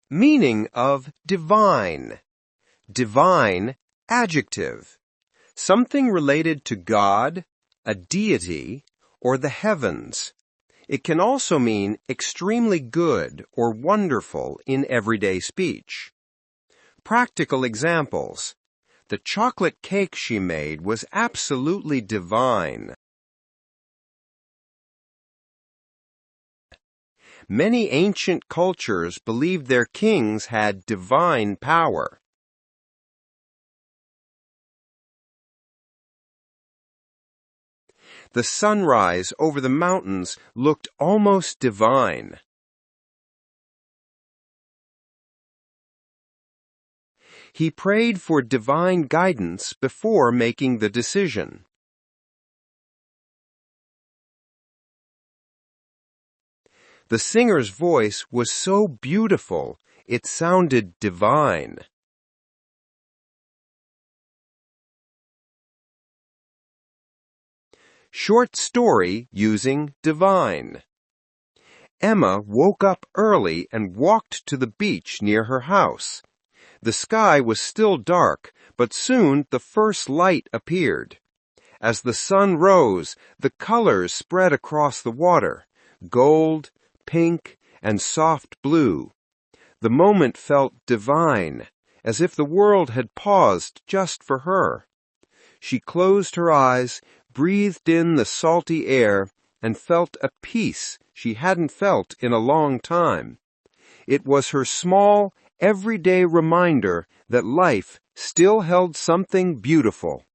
Meaning of divine. Divine, adjective. Something related to God, a deity, or the heavens. It can also mean extremely good or wonderful in everyday speech. Practical examples. The chocolate cake she made was absolutely divine. Many ancient cultures believed their kings had divine power. The sunrise over the mountains looked almost divine. He prayed for divine guidance before making the decision. The singer's voice was so beautiful, it sounded divine. Short story using divine. Emma woke up early and walked to the beach near her house. The sky was still dark, but soon the first light appeared. As the sun rose, the colors spread across the water, gold, pink, and soft blue. The moment felt divine, as if the world had paused just for her. She closed her eyes, breathed in the salty air, and felt a peace she hadn't felt in a long time. It was her small, everyday reminder that life still held something beautiful.